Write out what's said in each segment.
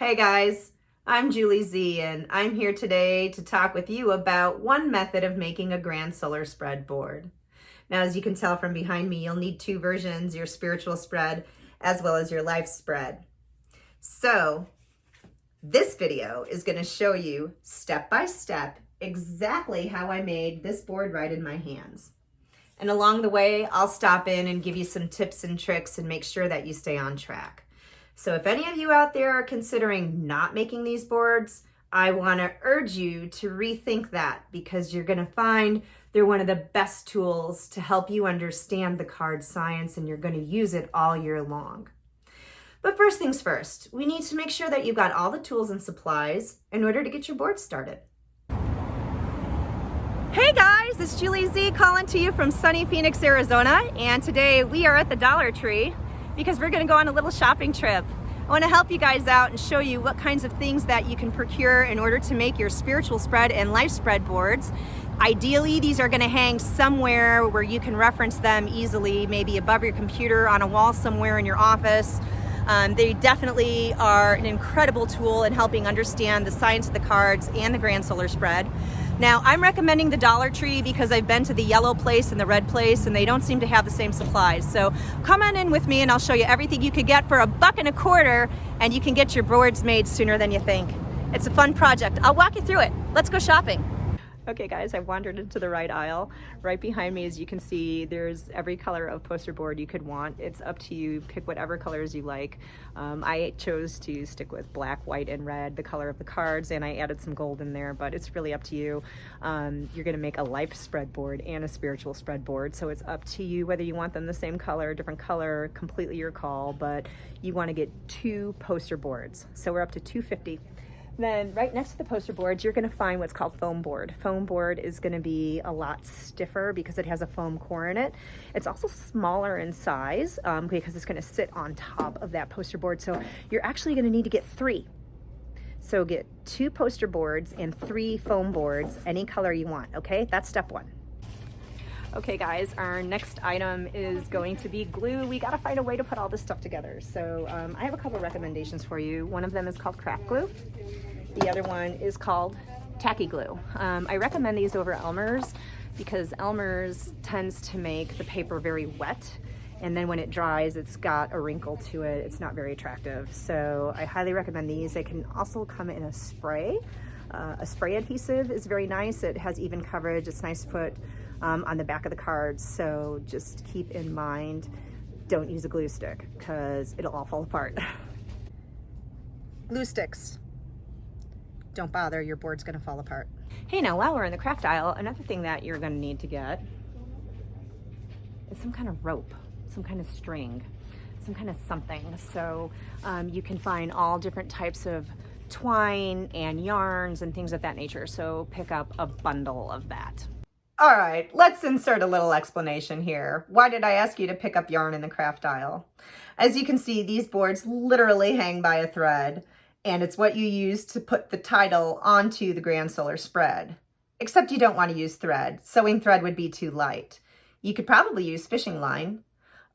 Hey guys, I'm Julie Z and I'm here today to talk with you about one method of making a grand solar spread board. Now, as you can tell from behind me, you'll need two versions, your spiritual spread as well as your life spread. So this video is going to show you step by step exactly how I made this board right in my hands. And along the way, I'll stop in and give you some tips and tricks and make sure that you stay on track. So if any of you out there are considering not making these boards, I want to urge you to rethink that, because you're going to find they're one of the best tools to help you understand the card science, and you're going to use it all year long. But first things first, we need to make sure that you've got all the tools and supplies in order to get your board started. Hey guys, it's Julie Z calling to you from sunny Phoenix, Arizona, and today we are at the Dollar Tree because we're going to go on a little shopping trip. I want to help you guys out and show you what kinds of things that you can procure in order to make your spiritual spread and life spread boards. Ideally, these are going to hang somewhere where you can reference them easily, maybe above your computer, on a wall somewhere in your office. They definitely are an incredible tool in helping understand the science of the cards and the grand solar spread. Now, I'm recommending the Dollar Tree because I've been to the yellow place and the red place, and they don't seem to have the same supplies. So come on in with me and I'll show you everything you could get for $1.25, and you can get your boards made sooner than you think. It's a fun project. I'll walk you through it. Let's go shopping. Okay guys, I've wandered into the right aisle. Right behind me, as you can see, there's every color of poster board you could want. It's up to you, pick whatever colors you like. I chose to stick with black, white, and red, the color of the cards, and I added some gold in there, but it's really up to you. You're gonna make a life spread board and a spiritual spread board, so it's up to you whether you want them the same color, different color, completely your call, but you wanna get 2 poster boards. So we're up to $250. Then right next to the poster boards, you're going to find what's called foam board. Foam board is going to be a lot stiffer because it has a foam core in it. It's also smaller in size because it's going to sit on top of that poster board. So you're actually going to need to get 3. So get 2 poster boards and 3 foam boards, any color you want. Okay, that's step 1. Okay guys, our next item is going to be glue. We gotta find a way to put all this stuff together. So I have a couple recommendations for you. One of them is called craft glue. The other one is called tacky glue. I recommend these over Elmer's because Elmer's tends to make the paper very wet, and then when it dries, it's got a wrinkle to it. It's not very attractive. So I highly recommend these. They can also come in a spray. A spray adhesive is very nice. It has even coverage. It's nice to put on the back of the cards. So just keep in mind, don't use a glue stick because it'll all fall apart. Glue sticks, don't bother, your board's gonna fall apart. Hey, now while we're in the craft aisle, another thing that you're gonna need to get is some kind of rope, some kind of string, some kind of something. So you can find all different types of twine and yarns and things of that nature. So pick up a bundle of that. All right, let's insert a little explanation here. Why did I ask you to pick up yarn in the craft aisle? As you can see, these boards literally hang by a thread, and it's what you use to put the title onto the grand solar spread. Except you don't want to use thread. Sewing thread would be too light. You could probably use fishing line,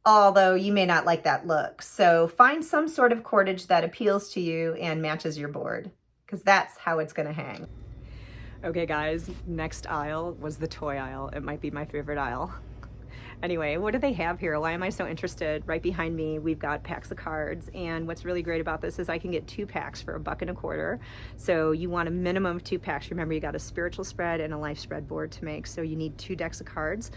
although you may not like that look. So find some sort of cordage that appeals to you and matches your board, because that's how it's going to hang. Okay guys, next aisle was the toy aisle. It might be my favorite aisle. Anyway, what do they have here? Why am I so interested? Right behind me, we've got packs of cards, and what's really great about this is I can get 2 packs for $1.25. So you want a minimum of 2 packs. Remember, you got a spiritual spread and a life spread board to make, so you need 2 decks of cards.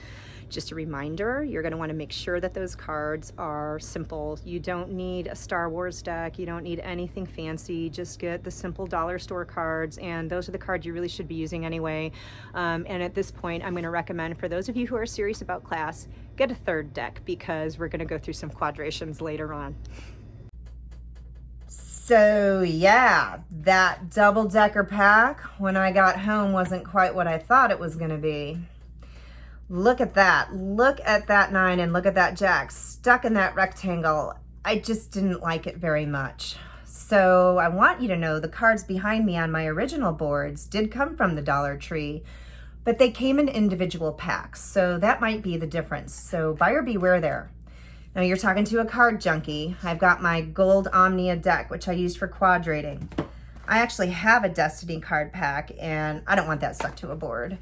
Just a reminder, you're going to want to make sure that those cards are simple. You don't need a Star Wars deck. You don't need anything fancy. Just get the simple dollar store cards, and those are the cards you really should be using anyway. And at this point, I'm going to recommend, for those of you who are serious about class, get a 3rd deck because we're going to go through some quadrations later on. So yeah, that double-decker pack when I got home wasn't quite what I thought it was going to be. Look at that. Look at that 9 and look at that jack stuck in that rectangle. I just didn't like it very much. So I want you to know the cards behind me on my original boards did come from the Dollar Tree, but they came in individual packs. So that might be the difference. So buyer beware there. Now you're talking to a card junkie. I've got my gold Omnia deck, which I use for quadrating. I actually have a Destiny card pack, and I don't want that stuck to a board.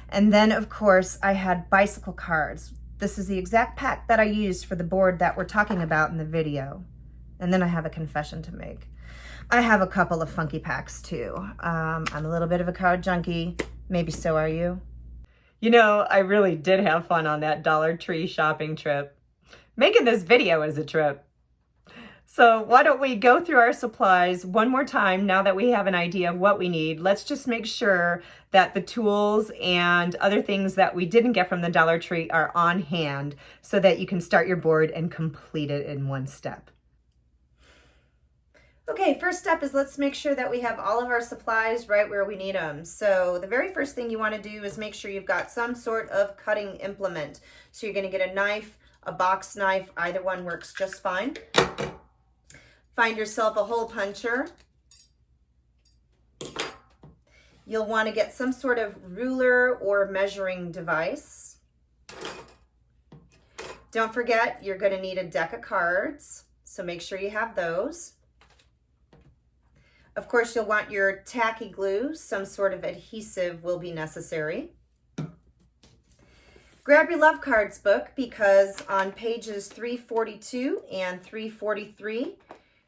And then, of course, I had bicycle cards. This is the exact pack that I used for the board that we're talking about in the video. And then I have a confession to make. I have a couple of funky packs too. I'm a little bit of a card junkie. Maybe so are you. You know, I really did have fun on that Dollar Tree shopping trip. Making this video is a trip. So why don't we go through our supplies one more time now that we have an idea of what we need. Let's just make sure that the tools and other things that we didn't get from the Dollar Tree are on hand so that you can start your board and complete it in one step. Okay, first step is let's make sure that we have all of our supplies right where we need them. So the very first thing you want to do is make sure you've got some sort of cutting implement. So you're going to get a knife, a box knife, either one works just fine. Find yourself a hole puncher. You'll want to get some sort of ruler or measuring device. Don't forget, you're going to need a deck of cards, so make sure you have those. Of course, you'll want your tacky glue. Some sort of adhesive will be necessary. Grab your Love Cards book, because on pages 342 and 343,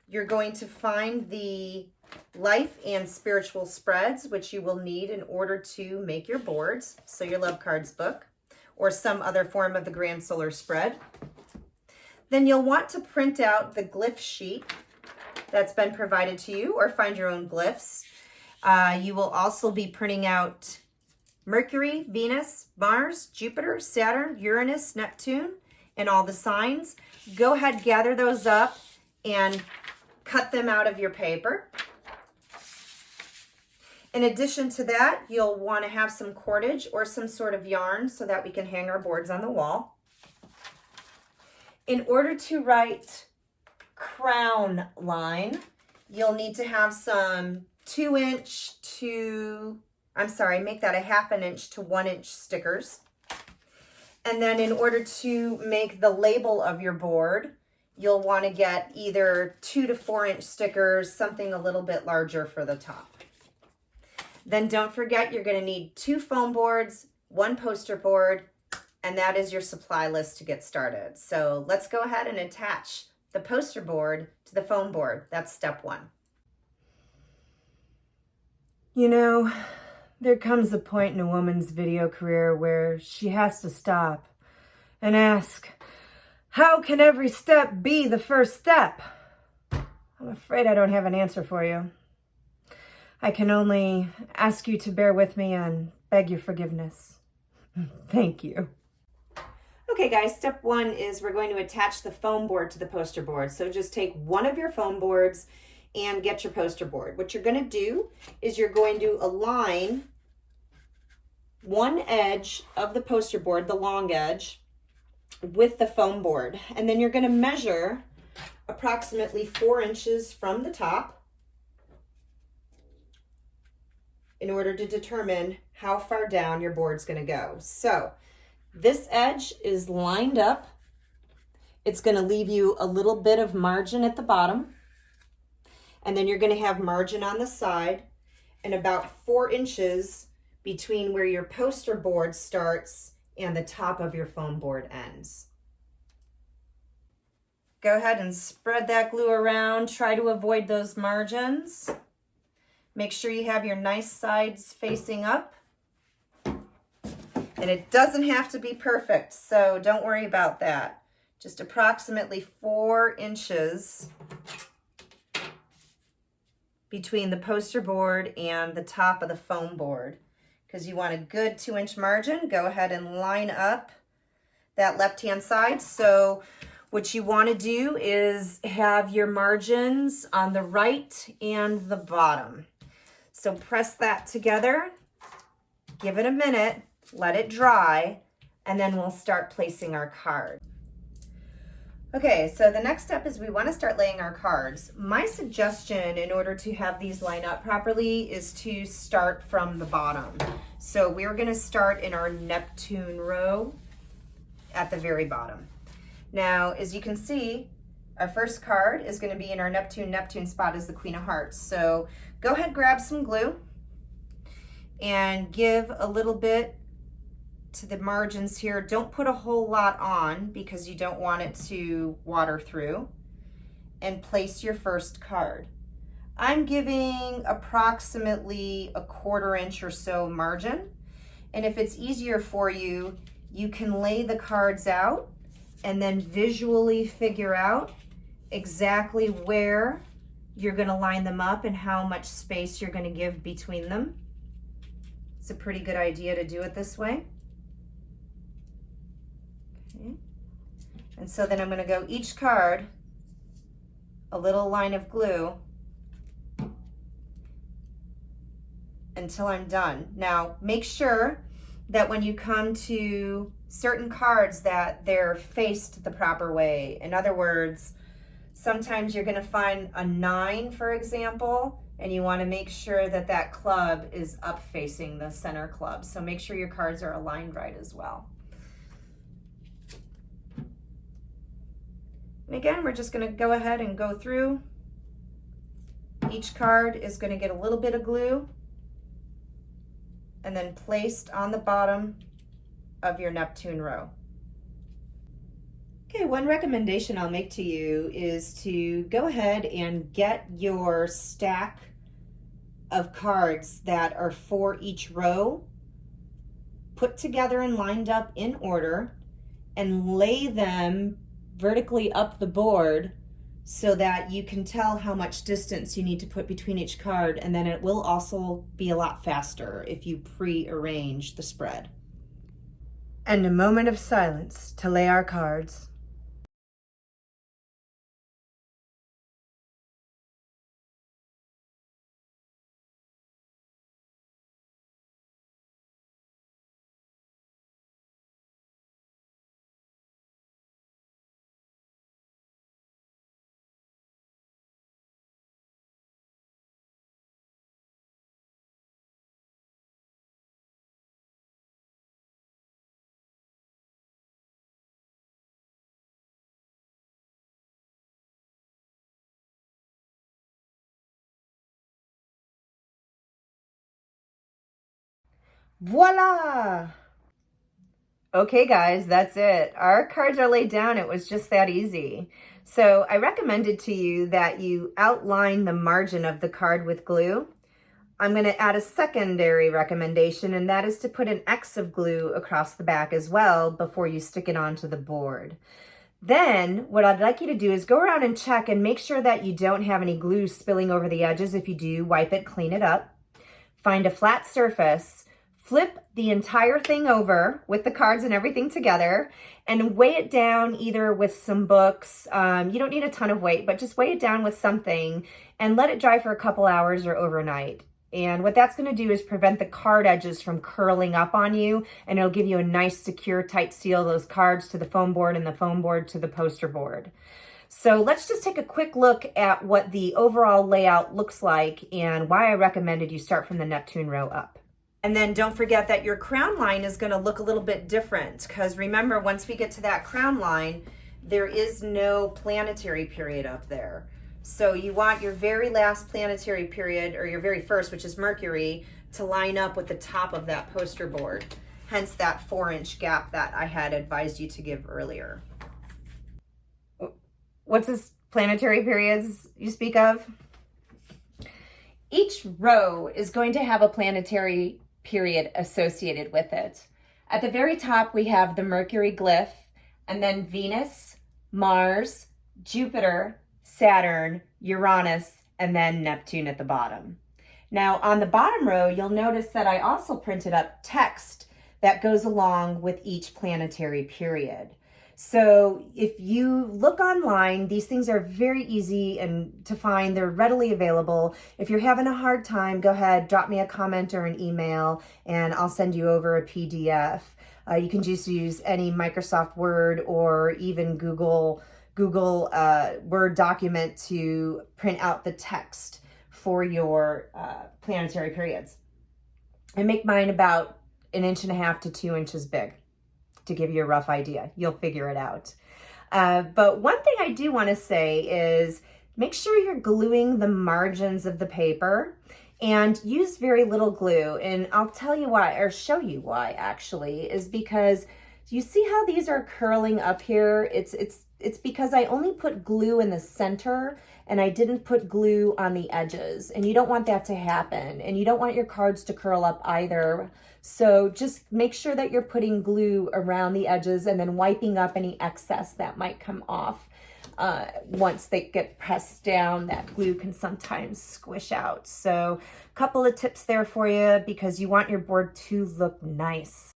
you're going to find the life and spiritual spreads, which you will need in order to make your boards. So your Love Cards book, or some other form of the Grand Solar Spread. Then you'll want to print out the glyph sheet that's been provided to you, or find your own glyphs. You will also be printing out Mercury, Venus, Mars, Jupiter, Saturn, Uranus, Neptune, and all the signs. Go ahead, gather those up and cut them out of your paper. In addition to that, you'll want to have some cordage or some sort of yarn so that we can hang our boards on the wall. In order to write crown line, you'll need to have some 2-inch to, make that a 1/2 inch to 1 inch stickers. And then in order to make the label of your board, you'll want to get either 2 to 4 inch stickers, something a little bit larger for the top. Then don't forget, you're going to need 2 foam boards, 1 poster board, and that is your supply list to get started. So let's go ahead and attach the poster board to the foam board. That's step 1. You know, there comes a point in a woman's video career where she has to stop and ask, how can every step be the first step? I'm afraid I don't have an answer for you. I can only ask you to bear with me and beg your forgiveness. Thank you. Okay guys, step 1 is we're going to attach the foam board to the poster board. So just take one of your foam boards and get your poster board. What you're going to do is you're going to align one edge of the poster board, the long edge, with the foam board. And then you're going to measure approximately 4 inches from the top in order to determine how far down your board's going to go. So this edge is lined up. It's going to leave you a little bit of margin at the bottom. And then you're going to have margin on the side and about 4 inches between where your poster board starts and the top of your foam board ends. Go ahead and spread that glue around. Try to avoid those margins. Make sure you have your nice sides facing up. And it doesn't have to be perfect, so don't worry about that. Just approximately 4 inches between the poster board and the top of the foam board. Because you want a good 2-inch margin, go ahead and line up that left-hand side. So what you want to do is have your margins on the right and the bottom. So press that together, give it a minute, let it dry, and then we'll start placing our card. Okay, so the next step is we want to start laying our cards. My suggestion in order to have these line up properly is to start from the bottom. So we're going to start in our Neptune row at the very bottom. Now, as you can see, our first card is going to be in our Neptune. Neptune spot is the Queen of Hearts. So go ahead, grab some glue and give a little bit to the margins here. Don't put a whole lot on because you don't want it to water through. And place your first card. I'm giving approximately a 1/4 inch or so margin. And if it's easier for you, you can lay the cards out and then visually figure out exactly where you're going to line them up and how much space you're going to give between them. It's a pretty good idea to do it this way. Okay. And so then I'm going to go each card a little line of glue until I'm done. Now, make sure that when you come to certain cards that they're faced the proper way. In other words, sometimes you're going to find a 9, for example, and you want to make sure that that club is up facing the center club. So make sure your cards are aligned right as well. And again, we're just going to go ahead and go through. Each card is going to get a little bit of glue and then placed on the bottom of your Neptune row. Okay, one recommendation I'll make to you is to go ahead and get your stack of cards that are for each row put together and lined up in order and lay them vertically up the board so that you can tell how much distance you need to put between each card, and then it will also be a lot faster if you pre-arrange the spread. And a moment of silence to lay our cards. Voila! Okay guys, that's it. Our cards are laid down. It was just that easy. So I recommended to you that you outline the margin of the card with glue. I'm going to add a secondary recommendation, and that is to put an X of glue across the back as well before you stick it onto the board. Then what I'd like you to do is go around and check and make sure that you don't have any glue spilling over the edges. If you do, wipe it, clean it up. Find a flat surface, flip the entire thing over with the cards and everything together, and weigh it down either with some books. You don't need a ton of weight, but just weigh it down with something and let it dry for a couple hours or overnight. And what that's going to do is prevent the card edges from curling up on you, and it'll give you a nice, secure, tight seal of those cards to the foam board and the foam board to the poster board. So let's just take a quick look at what the overall layout looks like and why I recommended you start from the Neptune row up. And then don't forget that your crown line is going to look a little bit different, because remember, once we get to that crown line, there is no planetary period up there. So you want your very last planetary period, or your very first, which is Mercury, to line up with the top of that poster board. Hence that 4-inch gap that I had advised you to give earlier. What's this planetary periods you speak of? Each row is going to have a planetary period associated with it. At the very top, we have the Mercury glyph, and then Venus, Mars, Jupiter, Saturn, Uranus, and then Neptune at the bottom. Now on the bottom row, you'll notice that I also printed up text that goes along with each planetary period. So if you look online, these things are very easy and to find. They're readily available. If you're having a hard time, go ahead, drop me a comment or an email, and I'll send you over a PDF. You can just use any Microsoft Word or even Google Word document to print out the text for your planetary periods. I make mine about 1.5 to 2 inches big to give you a rough idea. You'll figure it out. But one thing I do want to say is make sure you're gluing the margins of the paper and use very little glue. And I'll tell you why, or show you why actually, is because you see how these are curling up here? It's because I only put glue in the center and I didn't put glue on the edges, and you don't want that to happen, and you don't want your cards to curl up either. So just make sure that you're putting glue around the edges and then wiping up any excess that might come off. Once they get pressed down, that glue can sometimes squish out. So a couple of tips there for you because you want your board to look nice.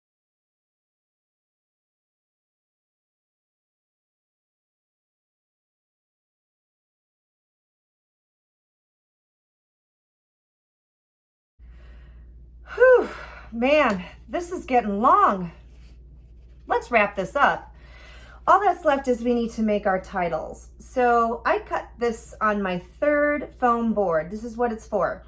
Whew, man, this is getting long. Let's wrap this up. All that's left is we need to make our titles. So I cut this on my 3rd foam board. This is what it's for.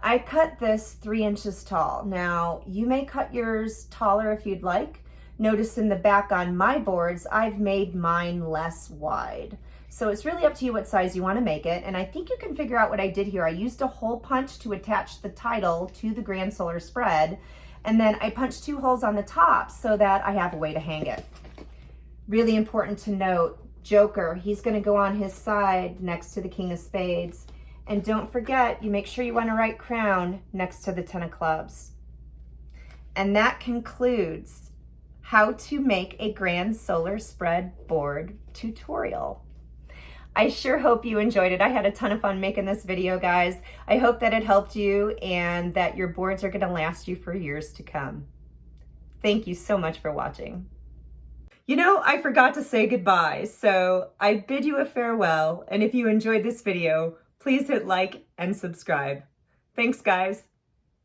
I cut this 3 inches tall. Now, you may cut yours taller if you'd like. Notice in the back on my boards, I've made mine less wide. So it's really up to you what size you want to make it. And I think you can figure out what I did here. I used a hole punch to attach the title to the Grand Solar Spread. And then I punched 2 holes on the top so that I have a way to hang it. Really important to note, Joker, he's going to go on his side next to the King of Spades. And don't forget, you make sure you want to write crown next to the 10 of clubs. And that concludes how to make a Grand Solar Spread board tutorial. I sure hope you enjoyed it. I had a ton of fun making this video, guys. I hope that it helped you and that your boards are going to last you for years to come. Thank you so much for watching. You know, I forgot to say goodbye, so I bid you a farewell, and if you enjoyed this video, please hit like and subscribe. Thanks, guys.